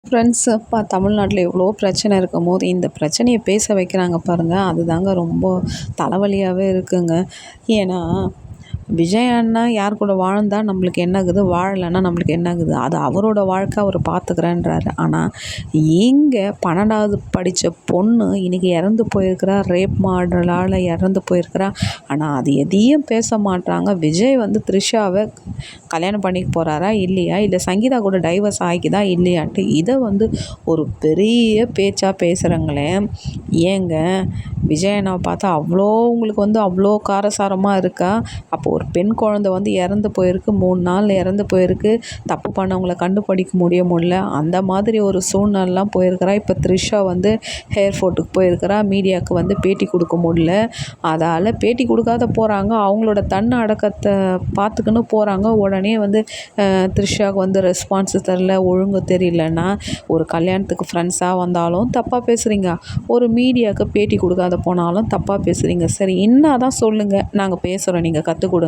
Friends தமிழ்நாட்டில் எவ்வளோ பிரச்சனை இருக்கும்போது இந்த பிரச்சனையை பேச வைக்கிறாங்க பாருங்கள், அதுதாங்க ரொம்ப தலைவலியாகவே இருக்குங்க. ஏன்னா விஜய் அண்ணா யார் கூட வாழ்ந்தா நம்மளுக்கு என்ன ஆகுது, வாழலைன்னா நம்மளுக்கு என்ன ஆகுது, அது அவரோட வாழ்க்கை அவர் பார்த்துக்கிறேன்றாரு. ஆனால் இங்கே 12வது படித்த பொண்ணு இன்றைக்கி இறந்து போயிருக்கிறா, ரேப் மாடலால் இறந்து போயிருக்கிறா. ஆனால் அது எதையும் பேச மாட்டாங்க. விஜய் த்ரிஷாவை கல்யாணம் பண்ணிக்க போகிறாரா இல்லையா, இல்லை சங்கீதா கூட டைவர்ஸ் ஆகிக்குதா இல்லையான்ட்டு இதை ஒரு பெரிய பேச்சாக பேசுகிறாங்களே. ஏங்க விஜய் அண்ணாவை பார்த்தா அவ்வளோ உங்களுக்கு அவ்வளோ காரசாரமாக இருக்கா? அப்போ ஒரு பெண் குழந்தை இறந்து போயிருக்கு, 3 நாள் இறந்து போயிருக்கு, தப்பு பண்ணவங்களை கண்டுபிடிக்க முடியல. அந்த மாதிரி ஒரு சூழ்நிலாம் போயிருக்கிறா. இப்போ த்ரிஷா ஏர்போர்ட்டுக்கு போயிருக்கிறா. மீடியாவுக்கு பேட்டி கொடுக்க முடியல. அதால் பேட்டி கொடுக்காத போகிறாங்க. அவங்களோட தன்னை அடக்கத்தை பார்த்துக்கின்னு போகிறாங்க. உடனே த்ரிஷாவுக்கு ரெஸ்பான்ஸ் தரல, ஒழுங்கு தெரியலன்னா ஒரு கல்யாணத்துக்கு ஃப்ரெண்ட்ஸாக வந்தாலும் தப்பாக பேசுகிறீங்க, ஒரு மீடியாவுக்கு பேட்டி கொடுக்காத போனாலும் தப்பாக பேசுகிறீங்க. சரி என்ன தான் சொல்லுங்கள், நாங்கள் பேசுகிறோம், நீங்கள் கற்றுக் கொடுங்க.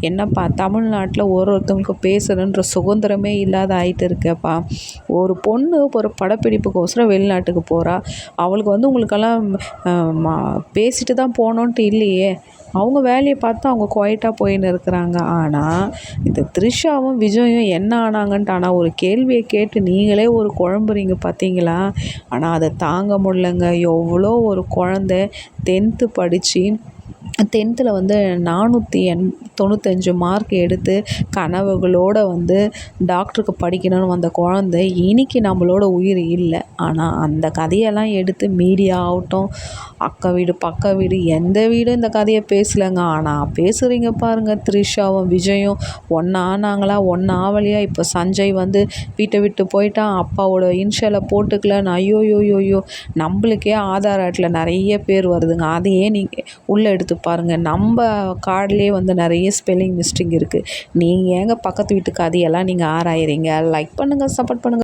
என்னப்பா தமிழ்நாட்டில் ஒருத்தவங்களுக்கு பேசுகிறன்ற சுதந்திரமே இல்லாத ஆகிட்டு இருக்கேப்பா. ஒரு பொண்ணு ஒரு படப்பிடிப்புக்கோசரம் வெளிநாட்டுக்கு போகிறா. அவளுக்கு உங்களுக்கெல்லாம் பேசிட்டு தான் போகணுன்ட்டு இல்லையே. அவங்க வேலையை பார்த்து அவங்க குவைட்டாக போயின்னு இருக்கிறாங்க. ஆனால் இந்த த்ரிஷாவும் விஜயும் என்ன ஆனாங்கன்ட்டு ஆனால் ஒரு கேள்வியை கேட்டு நீங்களே ஒரு குழம்புறீங்க பார்த்தீங்களா? ஆனால் அதை தாங்க முடியலங்க. எவ்வளோ ஒரு குழந்தை 10th படித்து 10th 495 மார்க் எடுத்து கனவுகளோடு டாக்டருக்கு படிக்கணும்னு வந்த குழந்தை இன்றைக்கி நம்மளோட உயிர் இல்லை. ஆனால் அந்த கதையெல்லாம் எடுத்து மீடியா ஆகட்டும், அக்கா வீடு பக்க வீடு எந்த வீடும் இந்த கதையை பேசலைங்க. ஆனால் பேசுகிறீங்க பாருங்கள், த்ரிஷாவும் விஜயும் ஒன்றா ஆனாங்களா, ஒன்றா ஆவலையா? இப்போ சஞ்சய் வீட்டை விட்டு போயிட்டான், அப்பாவோட இன்ஷியலை போட்டுக்கலன்னு. ஐயோயோயோயோ, நம்மளுக்கே ஆதார் அட்டையில் நிறைய பேர் வருதுங்க. அதையே நீங்கள் உள்ளே எடுத்து பாருங்கள். நம்ம கார்டுலேயே நிறைய ஸ்பெல்லிங் மிஸ்டேக் இருக்குது. நீங்கள் ஏங்க பக்கத்து வீட்டு கதையெல்லாம் நீங்கள் ஆராயிறீங்க? லைக் பண்ணுங்கள், சப்போர்ட் பண்ணுங்கள்.